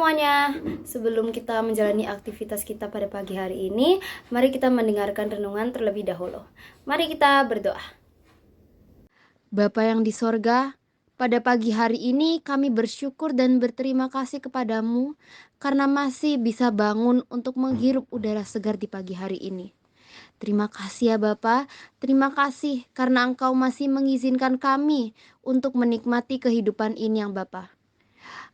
semuanya, sebelum kita menjalani aktivitas kita pada pagi hari ini, mari kita mendengarkan renungan terlebih dahulu. Mari kita berdoa. Bapa yang di sorga, pada pagi hari ini kami bersyukur dan berterima kasih kepadamu karena masih bisa bangun untuk menghirup udara segar di pagi hari ini. Terima kasih ya Bapa, terima kasih karena Engkau masih mengizinkan kami untuk menikmati kehidupan ini yang Bapa.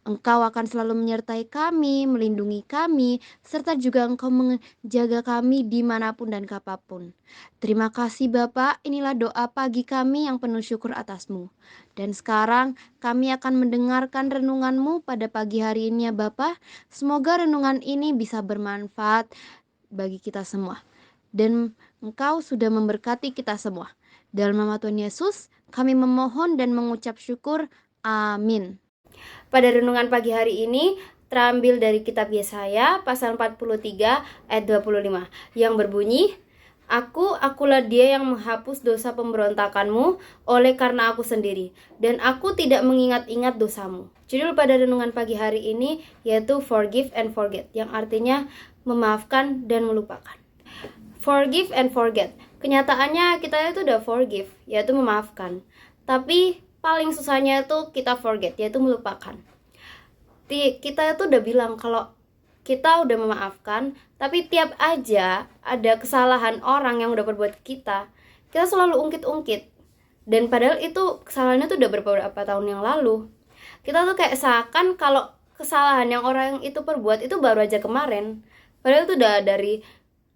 Engkau akan selalu menyertai kami, melindungi kami, serta juga Engkau menjaga kami dimanapun dan kapanpun. Terima kasih Bapak, inilah doa pagi kami yang penuh syukur atas-Mu. Dan sekarang kami akan mendengarkan renungan-Mu pada pagi hari ini ya Bapak. Semoga renungan ini bisa bermanfaat bagi kita semua. Dan Engkau sudah memberkati kita semua. Dalam nama Tuhan Yesus, kami memohon dan mengucap syukur. Amin. Pada renungan pagi hari ini terambil dari kitab Yesaya pasal 43 ayat 25 yang berbunyi, Akulah dia yang menghapus dosa pemberontakanmu oleh karena aku sendiri, dan aku tidak mengingat-ingat dosamu. Judul pada renungan pagi hari ini yaitu Forgive and Forget, yang artinya memaafkan dan melupakan. Forgive and forget. Kenyataannya kita itu udah forgive, yaitu memaafkan. Tapi paling susahnya itu kita forget, yaitu melupakan. Kita itu udah bilang kalau kita udah memaafkan, tapi tiap aja ada kesalahan orang yang udah berbuat ke kita selalu ungkit-ungkit. Dan padahal itu kesalahannya tuh udah beberapa tahun yang lalu. Kita tuh kayak seakan kalau kesalahan yang orang itu perbuat itu baru aja kemarin. Padahal itu udah dari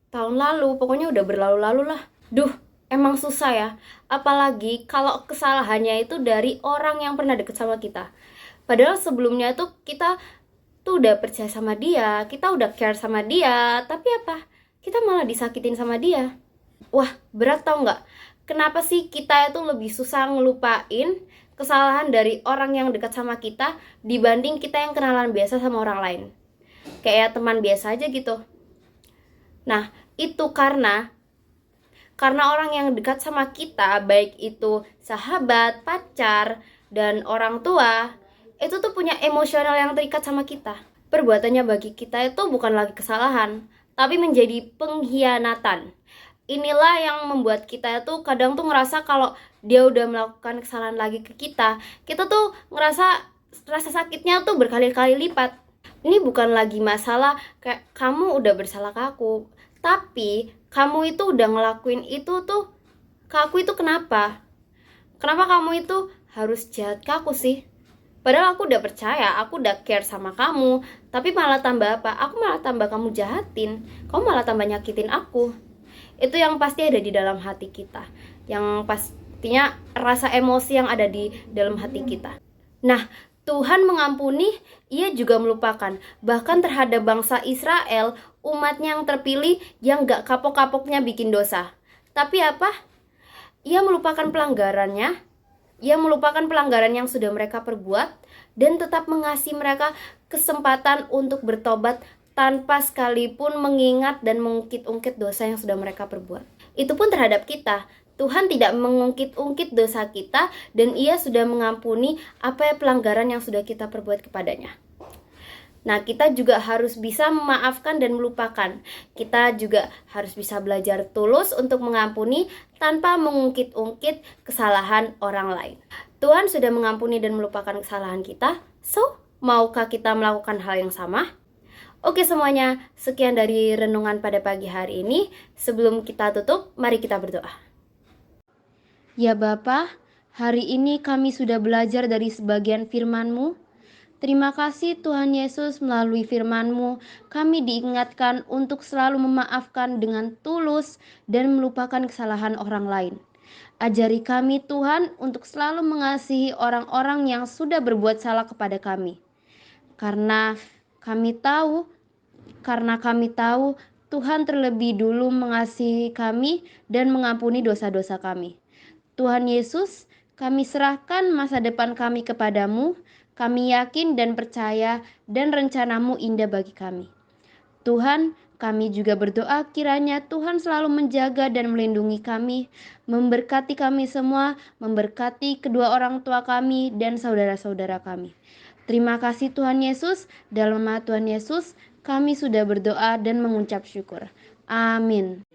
tahun lalu, pokoknya udah berlalu-lalu lah. Duh, emang susah ya. Apalagi kalau kesalahannya itu dari orang yang pernah deket sama kita. Padahal sebelumnya tuh kita tuh udah percaya sama dia, kita udah care sama dia, tapi apa? Kita malah disakitin sama dia. Wah, berat tau nggak? Kenapa sih kita itu lebih susah ngelupain kesalahan dari orang yang dekat sama kita dibanding kita yang kenalan biasa sama orang lain? Kayak teman biasa aja gitu. Nah, itu karena orang yang dekat sama kita, baik itu sahabat, pacar, dan orang tua, itu tuh punya emosional yang terikat sama kita. Perbuatannya bagi kita itu bukan lagi kesalahan, tapi menjadi pengkhianatan. Inilah yang membuat kita itu kadang tuh ngerasa kalau dia udah melakukan kesalahan lagi ke kita tuh ngerasa rasa sakitnya tuh berkali-kali lipat. Ini bukan lagi masalah kayak kamu udah bersalah ke aku, tapi kamu itu udah ngelakuin itu tuh ke aku itu kenapa? Kenapa kamu itu harus jahat ke aku sih? Padahal aku udah percaya, aku udah care sama kamu, tapi malah tambah apa? Aku malah tambah kamu jahatin, kamu malah tambah nyakitin aku. Itu yang pasti ada di dalam hati kita, yang pastinya rasa emosi yang ada di dalam hati kita. Nah, Tuhan mengampuni, ia juga melupakan. Bahkan terhadap bangsa Israel, umatnya yang terpilih yang gak kapok-kapoknya bikin dosa. Tapi apa? Ia melupakan pelanggarannya. Ia melupakan pelanggaran yang sudah mereka perbuat dan tetap mengasihi mereka kesempatan untuk bertobat tanpa sekalipun mengingat dan mengungkit-ungkit dosa yang sudah mereka perbuat. Itu pun terhadap kita. Tuhan tidak mengungkit-ungkit dosa kita dan ia sudah mengampuni apa pelanggaran yang sudah kita perbuat kepadanya. Nah, kita juga harus bisa memaafkan dan melupakan. Kita juga harus bisa belajar tulus untuk mengampuni tanpa mengungkit-ungkit kesalahan orang lain. Tuhan sudah mengampuni dan melupakan kesalahan kita. So, maukah kita melakukan hal yang sama? Oke semuanya, sekian dari renungan pada pagi hari ini. Sebelum kita tutup, mari kita berdoa. Ya Bapa, hari ini kami sudah belajar dari sebagian firman-Mu. Terima kasih Tuhan Yesus, melalui firman-Mu kami diingatkan untuk selalu memaafkan dengan tulus dan melupakan kesalahan orang lain. Ajari kami Tuhan untuk selalu mengasihi orang-orang yang sudah berbuat salah kepada kami. Karena kami tahu Tuhan terlebih dulu mengasihi kami dan mengampuni dosa-dosa kami. Tuhan Yesus, kami serahkan masa depan kami kepadamu. Kami yakin dan percaya dan rencana-Mu indah bagi kami. Tuhan, Kami juga berdoa kiranya Tuhan selalu menjaga dan melindungi kami, memberkati kami semua, memberkati kedua orang tua kami dan saudara-saudara kami. Terima kasih Tuhan Yesus, dalam nama Tuhan Yesus kami sudah berdoa dan mengucap syukur. Amin.